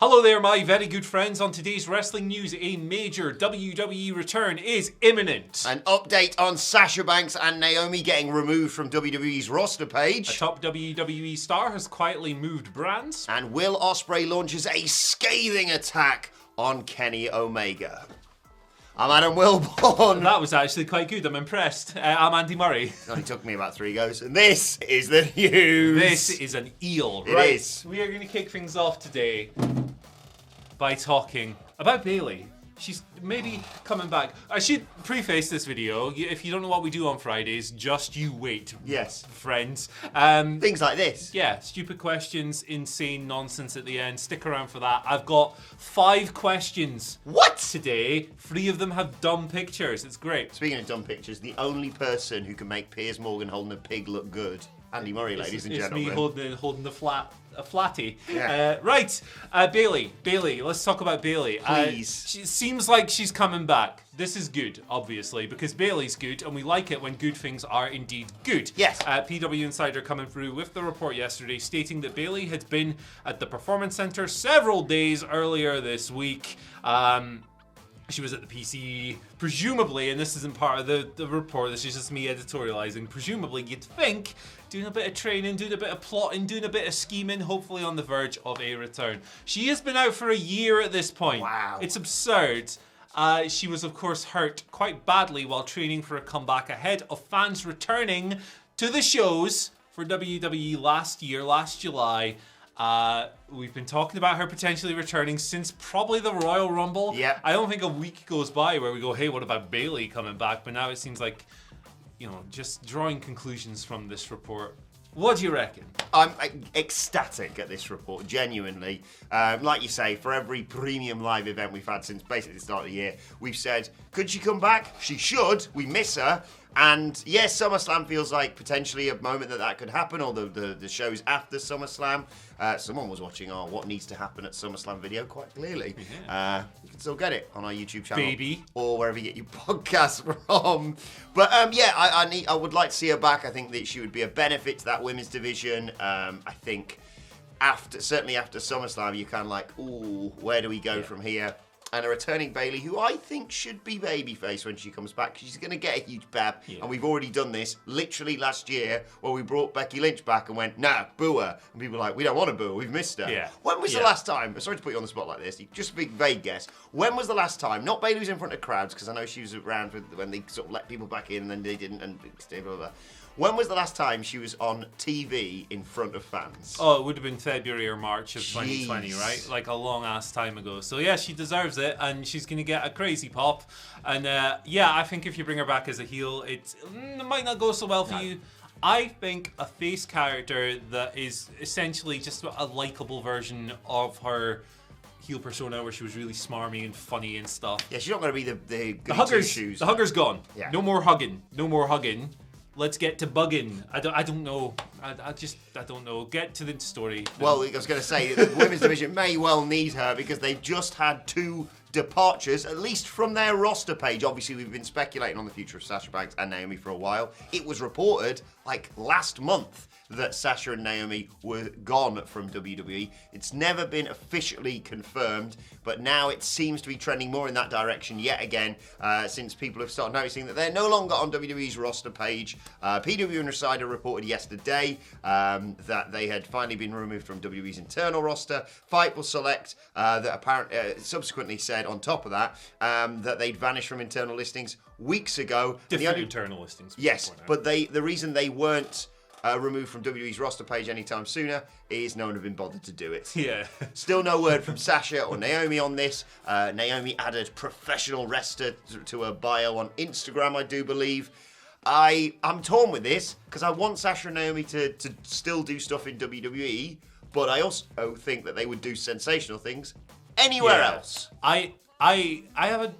Hello there, my very good friends. On today's wrestling news, a major WWE return is imminent. An update on Sasha Banks and Naomi getting removed from WWE's roster page. A top WWE star has quietly moved brands. And Will Ospreay launches a scathing attack on Kenny Omega. I'm Adam Wilborn. That was actually quite good. I'm impressed. I'm Andy Murray. It only took me about 3 goes. And this is the news. This is an eel, It right? is. We are going to kick things off today by talking about Bayley. She's maybe coming back. I should preface this video. If you don't know what we do on Fridays, just you wait. Yes. Friends. Things like this. Yeah, stupid questions, insane nonsense at the end. Stick around for that. I've got 5 questions. What? Today, 3 of them have dumb pictures. It's great. Speaking of dumb pictures, the only person who can make Piers Morgan holding a pig look good, Andy Murray, ladies and gentlemen. It's me holding the flatty. Yeah. Right, Bayley. Let's talk about Bayley. Please. She seems like she's coming back. This is good, obviously, because Bayley's good, and we like it when good things are indeed good. Yes. PW Insider coming through with the report yesterday, stating that Bayley had been at the Performance Center several days earlier this week. She was at the PC, presumably, and this isn't part of the report, this is just me editorializing, presumably you'd think, doing a bit of training, doing a bit of plotting, doing a bit of scheming, hopefully on the verge of a return. She has been out for a year at this point. Wow. It's absurd. She was, of course, hurt quite badly while training for a comeback ahead of fans returning to the shows for WWE last July. We've been talking about her potentially returning since probably the Royal Rumble. Yep. I don't think a week goes by where we go, hey, what about Bayley coming back? But now it seems like, just drawing conclusions from this report. What do you reckon? I'm ecstatic at this report, genuinely. Like you say, for every premium live event we've had since basically the start of the year, we've said, could she come back? She should. We miss her. And yes, SummerSlam feels like potentially a moment that could happen, or the shows after SummerSlam. Someone was watching our What Needs to Happen at SummerSlam video quite clearly. Yeah. You can still get it on our YouTube channel. Baby. Or wherever you get your podcasts from. But I would like to see her back. I think that she would be a benefit to that women's division. I think certainly after SummerSlam, you're kind of like, ooh, where do we go from here? And a returning Bayley, who I think should be babyface when she comes back. She's going to get a huge bab. Yeah. And we've already done this literally last year where we brought Becky Lynch back and went, nah, boo her. And people were like, we don't want to boo her. We've missed her. Yeah. When was the last time? Sorry to put you on the spot like this. Just a big vague guess. When was the last time? Not Bayley was in front of crowds, because I know she was around when they sort of let people back in and then they didn't. And blah, blah, blah. When was the last time she was on TV in front of fans? Oh, it would have been February or March of 2020, right? Like a long ass time ago. So yeah, she deserves it, and she's going to get a crazy pop. And I think if you bring her back as a heel, it might not go so well for you. I think a face character that is essentially just a likable version of her heel persona, where she was really smarmy and funny and stuff. Yeah, she's not going to be the huggers. shoes. The hugger's gone. Yeah. No more hugging. Let's get to bugging. I don't know. I don't know. Get to the story. Well, I was going to say, the women's division may well need her because they've just had 2 departures, at least from their roster page. Obviously, we've been speculating on the future of Sasha Banks and Naomi for a while. It was reported, last month, that Sasha and Naomi were gone from WWE. It's never been officially confirmed, but now it seems to be trending more in that direction yet again, since people have started noticing that they're no longer on WWE's roster page. PW Insider reported yesterday that they had finally been removed from WWE's internal roster. Fightful Select subsequently said on top of that that they'd vanished from internal listings weeks ago. Different internal listings. Yes, but the reason they weren't removed from WWE's roster page anytime sooner is no one had been bothered to do it. Yeah. Still no word from Sasha or Naomi on this. Naomi added professional wrestler to her bio on Instagram, I do believe. I'm torn with this because I want Sasha and Naomi to still do stuff in WWE, but I also think that they would do sensational things anywhere else. I have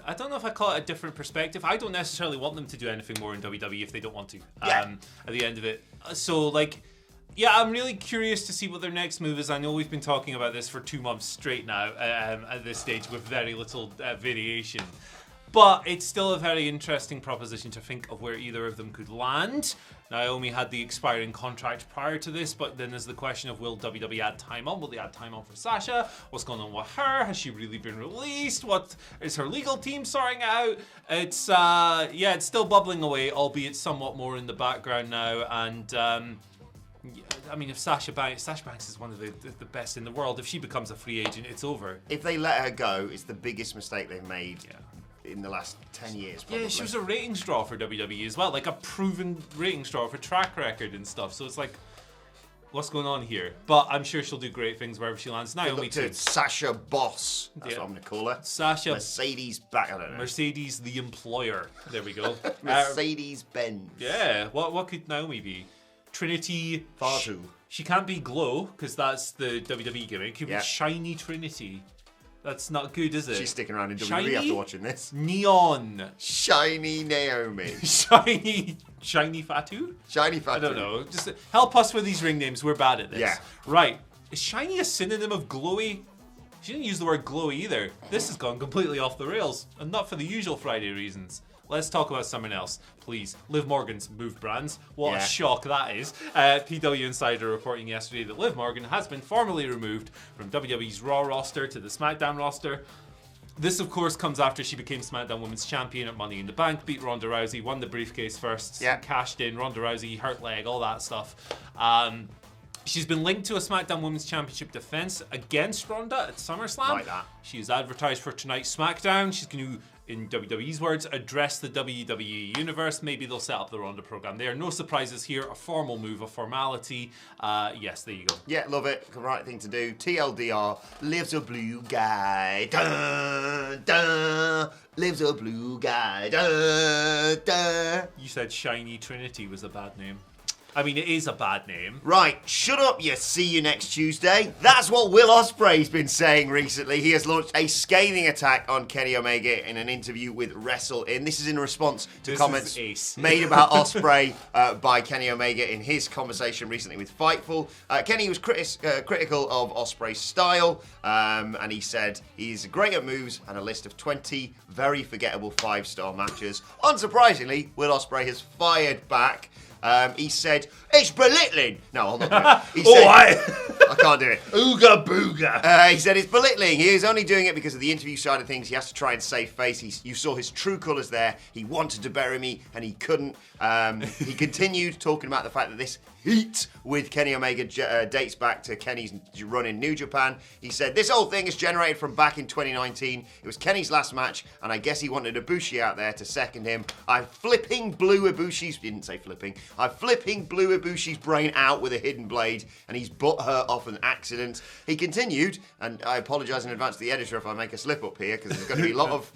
I don't know if I call it a different perspective. I don't necessarily want them to do anything more in WWE if they don't want to. At the end of it. So I'm really curious to see what their next move is. I know we've been talking about this for 2 months straight now at this stage with very little variation. But it's still a very interesting proposition to think of where either of them could land. Naomi had the expiring contract prior to this, but then there's the question of will WWE add time on? Will they add time on for Sasha? What's going on with her? Has she really been released? What is her legal team sorting it out? It's it's still bubbling away, albeit somewhat more in the background now. And I mean, if Sasha Banks is one of the best in the world. If she becomes a free agent, it's over. If they let her go, it's the biggest mistake they've made. In the last 10 years, probably. Yeah, she was a ratings draw for WWE as well, like a proven ratings draw for track record and stuff. So it's like, what's going on here? But I'm sure she'll do great things wherever she lands. Naomi too. Sasha Boss. That's what I'm going to call her. Sasha. Mercedes back. I don't know. Mercedes the employer. There we go. Mercedes Benz. Yeah. What could Naomi be? Trinity. Fatu. She can't be Glow because that's the WWE gimmick. It could be Shiny Trinity. That's not good, is it? She's sticking around in Shiny? WWE after watching this. Neon. Shiny Naomi. Shiny Fatu? Shiny Fatu. I don't know. Just help us with these ring names. We're bad at this. Yeah. Right. Is shiny a synonym of glowy? She didn't use the word glowy either. This has gone completely off the rails, and not for the usual Friday reasons. Let's talk about someone else, please. Liv Morgan's moved brands. What a shock that is. PW Insider reporting yesterday that Liv Morgan has been formally removed from WWE's Raw roster to the SmackDown roster. This, of course, comes after she became SmackDown Women's Champion at Money in the Bank, beat Ronda Rousey, won the briefcase first, cashed in, Ronda Rousey, hurt leg, all that stuff. She's been linked to a SmackDown Women's Championship defense against Ronda at SummerSlam. Like that. She is advertised for tonight's SmackDown. She's going to, in WWE's words, address the WWE universe. Maybe they'll set up the Ronda program there. No surprises here. A formal move, a formality. Yes, there you go. Yeah, love it. The right thing to do. TLDR. Lives a blue guy. Dun, dun. Lives a blue guy. Dun, dun. You said Shiny Trinity was a bad name. I mean, it is a bad name. Right, shut up, you see you next Tuesday. That's what Will Ospreay's been saying recently. He has launched a scathing attack on Kenny Omega in an interview with Wrestle In. This is in response to comments made about Ospreay by Kenny Omega in his conversation recently with Fightful. Kenny was critical of Ospreay's style, and he said he's great at moves and a list of 20 very forgettable 5-star matches. Unsurprisingly, Will Ospreay has fired back. He said, it's belittling. No, I'm not doing it. He said, I can't do it. Ooga booga. He said it's belittling. He is only doing it because of the interview side of things. He has to try and save face. You saw his true colours there. He wanted to bury me, and he couldn't. He continued talking about the fact that this heat with Kenny Omega dates back to Kenny's run in New Japan. He said, this whole thing is generated from back in 2019. It was Kenny's last match, and I guess he wanted Ibushi out there to second him. I flipping blew Ibushi's, didn't say flipping, I flipping blew Ibushi's brain out with a hidden blade, and he's butt her off an accident. He continued, and I apologise in advance to the editor if I make a slip up here, because there's going to be a lot of...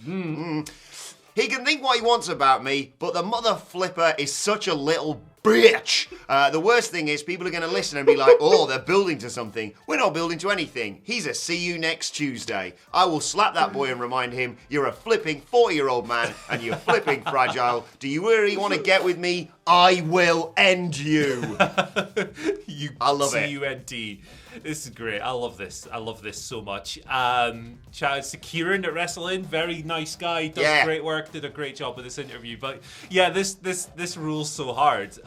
He can think what he wants about me, but the mother flipper is such a little bitch. The worst thing is people are going to listen and be like, oh, they're building to something. We're not building to anything. He's a see you next Tuesday. I will slap that boy and remind him, you're a flipping 40-year-old man and you're flipping fragile. Do you really want to get with me? I will end you. I love it. C-U-N-T. This is great. I love this. I love this so much. Shout out to Kieran at Wrestle In. Very nice guy. Does great work. Did a great job with this interview. But yeah, this rules so hard.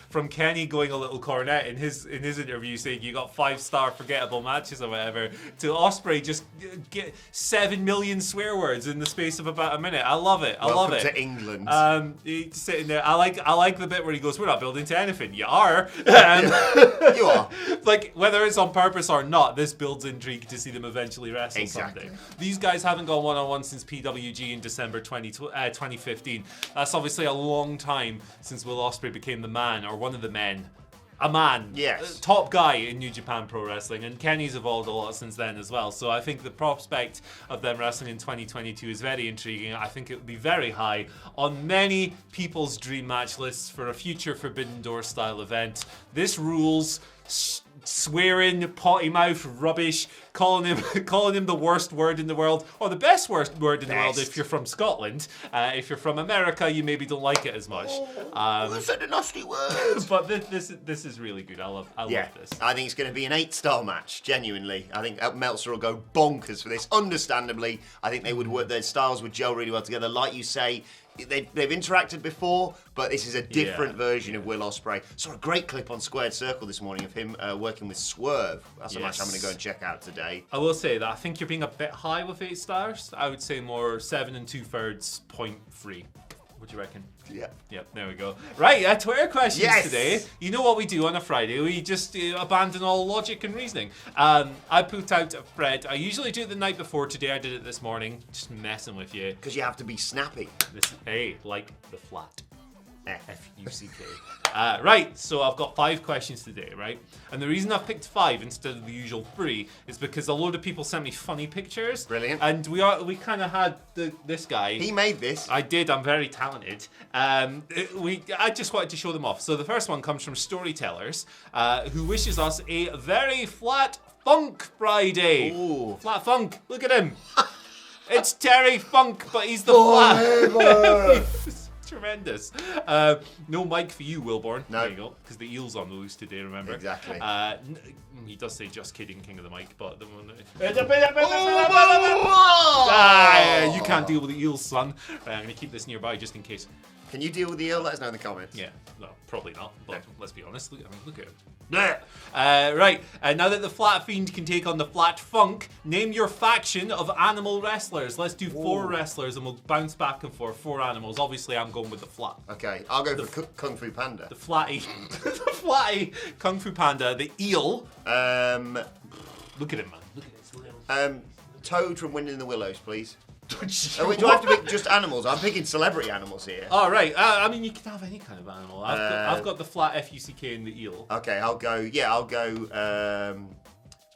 From Kenny going a little cornet in his interview saying you got 5-star forgettable matches or whatever, to Ospreay just get 7 million swear words in the space of about a minute. I love it. I love it. Welcome to England. He's sitting there. I like the bit where he goes, "We're not building to anything." You are. You are. Like whether it's on purpose or not, this builds intrigue to see them eventually wrestle someday. These guys haven't gone one-on-one since PWG in December 2015. That's obviously a long time since Will Ospreay became the man, or one of the men. A man. Yes. Top guy in New Japan Pro Wrestling, and Kenny's evolved a lot since then as well. So I think the prospect of them wrestling in 2022 is very intriguing. I think it would be very high on many people's dream match lists for a future Forbidden Door style event. This rules. swearing, potty mouth, rubbish, calling him the worst word in the world, or the best worst word in the world if you're from Scotland. If you're from America, you maybe don't like it as much. That's a nasty word. But this is really good. I love this. I think it's going to be an 8-star match, genuinely. I think Meltzer will go bonkers for this. Understandably, I think they would work, their styles would gel really well together. Like you say, they've interacted before, but this is a different version of Will Ospreay. Saw a great clip on Squared Circle this morning of him working with Swerve. That's a match I'm going to go and check out today. I will say that I think you're being a bit high with 8 stars. I would say more 7 2/3, 0.3. What do you reckon? Yep, there we go. Right, Twitter questions today. You know what we do on a Friday? We just abandon all logic and reasoning. I put out a thread. I usually do it the night before. Today I did it this morning. Just messing with you. Because you have to be snappy. Like the flat. F-U-C-K. Right, so I've got 5 questions today, right? And the reason I've picked 5 instead of the usual 3 is because a load of people sent me funny pictures. Brilliant. And we kind of had this guy. He made this. I did. I'm very talented. I just wanted to show them off. So the first one comes from Storytellers, who wishes us a very flat funk Friday. Ooh. Flat funk. Look at him. It's Terry Funk, but he's the flat. Tremendous. No mic for you, Wilborn. No. There you go. Because the eel's on the loose today, remember? Exactly. He does say just kidding, king of the mic, but the one. You can't deal with the eels, son. I'm going to keep this nearby just in case. Can you deal with the eel? Let us know in the comments. Yeah, no, probably not. But let's be honest. Look at him. Right, now that the Flat Fiend can take on the Flat Funk, name your faction of animal wrestlers. Let's do 4 wrestlers and we'll bounce back and forth. 4 animals. Obviously, I'm going with the Flat. Okay, I'll go for Kung Fu Panda. The Flatty. The Flatty Kung Fu Panda. The Eel. Look at him, man. Look at his little... Toad from Wind in the Willows, please. Do I have to pick just animals? I'm picking celebrity animals here. Oh, right. I mean, you can have any kind of animal. I've got the Flat F-U-C-K and the Eel. Okay, I'll go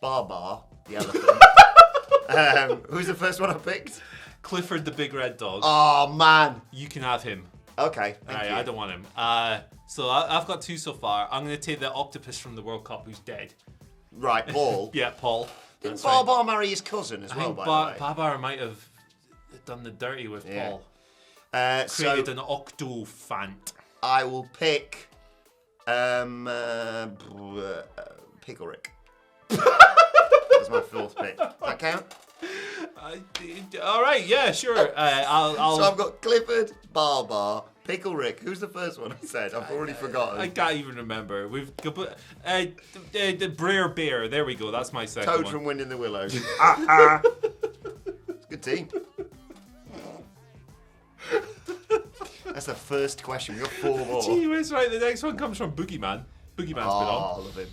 Bar, the elephant. Who's the first one I picked? Clifford the Big Red Dog. Oh, man. You can have him. Okay, thank you. I don't want him. So I've got 2 so far. I'm going to take the octopus from the World Cup who's dead. Right, Paul. Yeah, Paul. Didn't Bar marry his cousin as well, by the way? Barbar might have done the dirty with Paul. Created an octofant. I will pick Pickle Rick. That's my 4th pick. Does that count? All right, yeah, sure. So I've got Clifford, Barbar, Pickle Rick. Who's the first one I said? I've already forgotten. I can't even remember. We've got the Brer Bear. There we go. That's my second Toad one. from Wind in the Willows. It's a good team. That's the first question. We've got 4 more. Gee whiz, right. The next one comes from Boogeyman. Boogeyman's been on. I love him.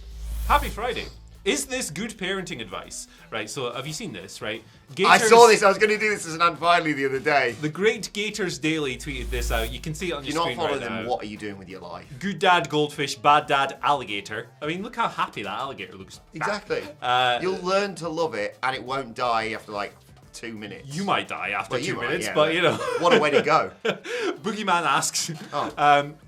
Happy Friday. Is this good parenting advice? Right, so have you seen this, right? Gators, I saw this. I was going to do this as an unfinally the other day. The Great Gators Daily tweeted this out. You can see it on your screen right now. Do you not follow them? What are you doing with your life? Good dad, goldfish. Bad dad, alligator. I mean, look how happy that alligator looks. Exactly. You'll learn to love it, and it won't die after, 2 minutes. You might die after 2 minutes, yeah, but you know. What a way to go. Boogeyman asks,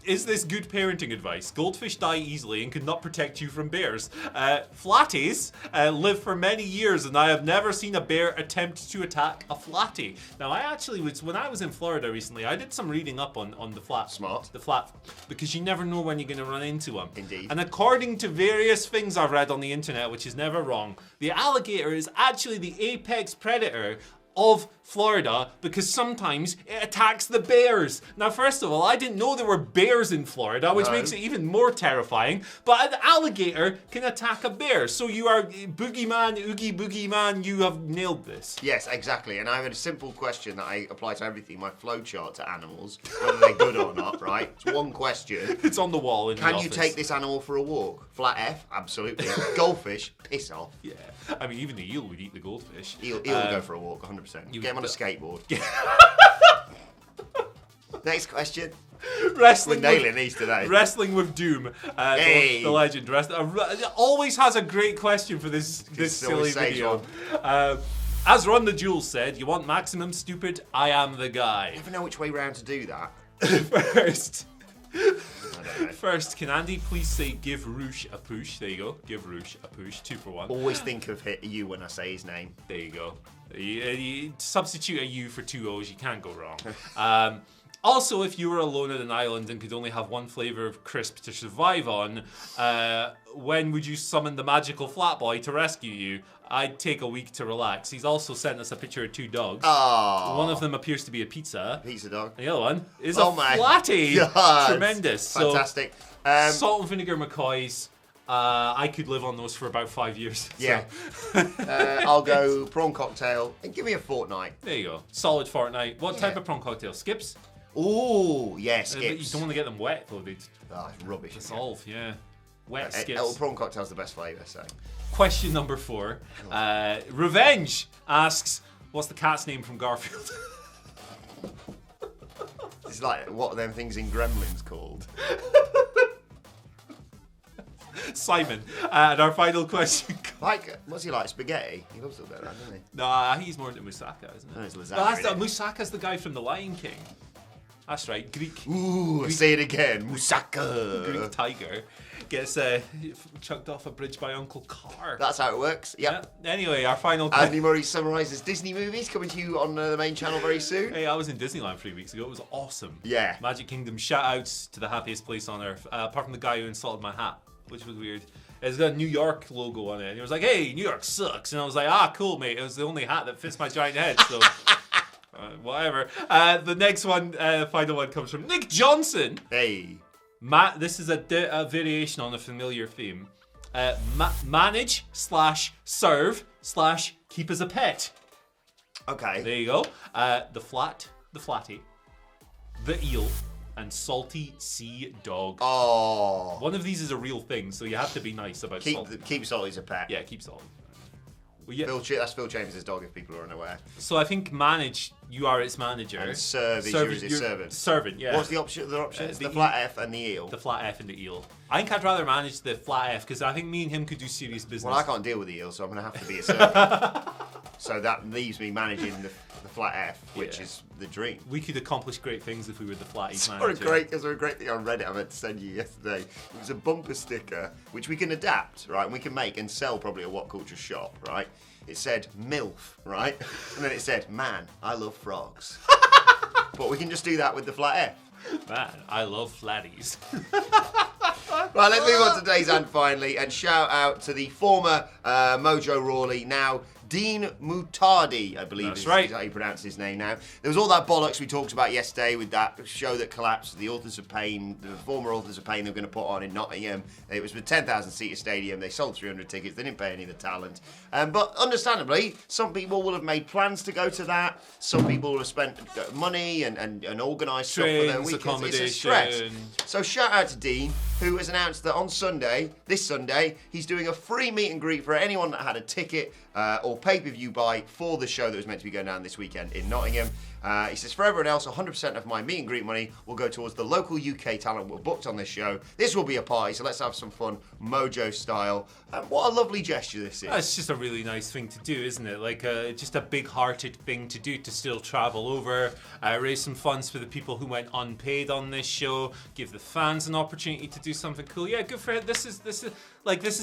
is this good parenting advice? Goldfish die easily and could not protect you from bears. Flatties live for many years and I have never seen a bear attempt to attack a flatty. Now, I actually when I was in Florida recently, I did some reading up on the flat. Smart. The flat, because you never know when you're going to run into them. Indeed. And according to various things I've read on the internet, which is never wrong, the alligator is actually the apex predator of Florida because sometimes it attacks the bears. Now, first of all, I didn't know there were bears in Florida, which makes it even more terrifying. But an alligator can attack a bear. So you are boogeyman, oogie boogeyman, you have nailed this. Yes, exactly. And I have a simple question that I apply to everything, my flowchart to animals, whether they're good or not, right? It's one question. It's on the wall in the office. Can you take this animal for a walk? Flat F, absolutely. Goldfish, piss off. Yeah. I mean, even the eel would eat the goldfish. Eel would go for a walk, 100%. Get him on a skateboard. Next question. Wrestling. We're nailing these today. Wrestling with Doom. The legend. Always has a great question for this silly video. As Ron the Jewel said, you want maximum stupid? I am the guy. I never know which way round to do that. First, First, can Andy please say give Roosh a push? There you go. Give Roosh a push. 2 for 1. Always think of you when I say his name. There you go. You substitute a U for 2 O's, you can't go wrong. Also, if you were alone at an island and could only have one flavour of crisp to survive on, when would you summon the magical flat boy to rescue you? I'd take a week to relax. He's also sent us a picture of 2 dogs. Oh. One of them appears to be a pizza. Pizza dog. And the other one is Oh a my flatty. God. Tremendous. Fantastic. Salt and vinegar McCoys. I could live on those for about 5 years. Yeah. So. I'll go prawn cocktail and give me a fortnight. There you go. Solid fortnight. What type of prawn cocktail? Skips? Ooh, yes, But skips. you don't want to get them wet though. They'd Oh, it's rubbish. dissolve, yeah. Wet skips. Prawn cocktail's the best flavour, so. Question number 4. Revenge asks, what's the cat's name from Garfield? It's like, what are them things in Gremlins called? Simon. And our final question. Like, what's he like, spaghetti? He loves it like that, doesn't he? Nah, he's more into Moussaka, isn't it? No, it's lasagna, That's isn't it? Moussaka's the guy from The Lion King. That's right, Greek Ooh, say it again. Moussaka. Greek tiger gets chucked off a bridge by Uncle Car. That's how it works. Yep. Yeah. Anyway, our final question. Andy Murray summarises Disney movies coming to you on the main channel very soon. Hey, I was in Disneyland 3 weeks ago. It was awesome. Yeah. Magic Kingdom. Shout outs to the happiest place on earth. Apart from the guy who insulted my hat, which was weird. It's got a New York logo on it. And he was like, hey, New York sucks. And I was like, cool, mate. It was the only hat that fits my giant head. So, whatever. The next one, final one, comes from Nick Johnson. Hey. This is a variation on a familiar theme. Manage / serve / keep as a pet. Okay. There you go. The flatty, the eel, and salty sea dog. Oh. One of these is a real thing, so you have to be nice about salt. Keep Salty as a pet. Yeah, keep salt. Well, yeah. That's Phil Chambers' dog, if people are unaware. So I think manage, you are its manager. And serve is its servant. Servant, yeah. What's the options? The The flat F and the eel. The flat F and the eel. I think I'd rather manage the flat F because I think me and him could do serious business. Well, I can't deal with the eel, so I'm going to have to be a servant. So that leaves me managing the flat F, which is the dream. We could accomplish great things if we were the flatties Or manager. a great thing on Reddit I meant to send you yesterday. It was a bumper sticker, which we can adapt, right? And we can make and sell probably at WhatCulture shop, right? It said MILF, right? And then it said, man, I love frogs. But we can just do that with the flat F. Man, I love flatties. Right, let's move on to today's and finally, and shout out to the former Mojo Rawley, now Dean Mutardi, I believe is how you pronounce his name now. There was all that bollocks we talked about yesterday with that show that collapsed, the Authors of Pain, the former Authors of Pain they were going to put on in Nottingham. It was with 10,000 seater stadium. They sold 300 tickets. They didn't pay any of the talent. But understandably, some people will have made plans to go to that. Some people will have spent money and organised stuff for their weekends. It's a stress. So shout out to Dean, who has announced that on Sunday, this Sunday, he's doing a free meet and greet for anyone that had a ticket or pay-per-view buy for the show that was meant to be going down this weekend in Nottingham. He says, for everyone else, 100% of my meet and greet money will go towards the local UK talent we're booked on this show. This will be a party, so let's have some fun, Mojo style. What a lovely gesture this is. It's just a really nice thing to do, isn't it? Like, just a big-hearted thing to do, to still travel over, raise some funds for the people who went unpaid on this show, give the fans an opportunity to do something cool. Yeah, good for it. This is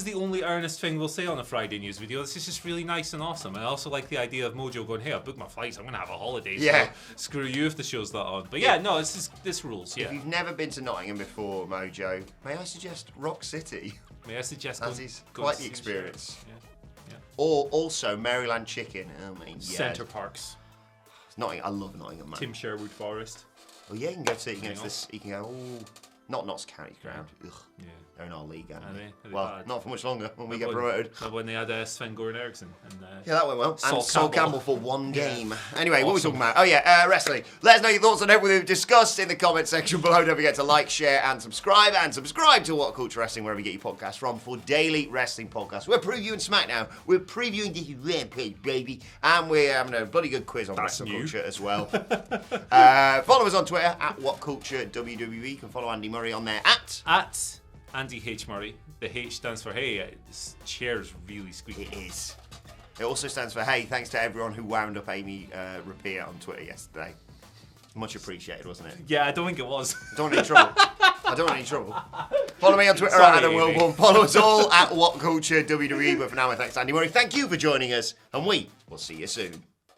the only earnest thing we'll say on a Friday news video. This is just really nice and awesome. I also like the idea of Mojo going, hey, I've booked my flights, I'm going to have a holiday. Yeah. So screw you if the show's not on. But yeah, no, this rules, yeah. If you've never been to Nottingham before, Mojo, may I suggest Rock City? May I suggest As is quite the experience. Yeah. Or also Maryland Chicken. Oh my god. Centre Parks. I love Nottingham, man. Tim Sherwood Forest. Well, yeah, you can go to this. You can go. Oh, not Notts County ground. Ugh. Yeah. They're in our league, aren't Are they? they? Are they Well, bad? not for much longer when we get promoted. Not when they had Sven Goran Eriksson. And, Yeah, that went well. Sol And Sol Campbell. Campbell for one game. Anyway, what were we Awesome. talking about? Oh yeah, wrestling. Let us know your thoughts on everything we've discussed in the comment section below. Don't forget to like, share, and subscribe. And subscribe to What Culture Wrestling wherever you get your podcasts from for daily wrestling podcasts. We're previewing SmackDown. We're previewing this Rampage, baby. And we're having a bloody good quiz on That's Wrestle new. Culture as well. Follow us on Twitter at WhatCultureWWE. You can follow Andy Murray on there at Andy H. Murray. The H stands for hey. This chair's really squeaky. It is. It also stands for hey, thanks to everyone who wound up Amy Rapier on Twitter yesterday. Much appreciated, wasn't it? Yeah, I don't think it was. Don't want any trouble. I don't want any trouble. Follow me on Twitter Sorry, at Adam Amy. Wilborn. Follow us all at WhatCulture WWE. But for now, thanks Andy Murray. Thank you for joining us, and we will see you soon.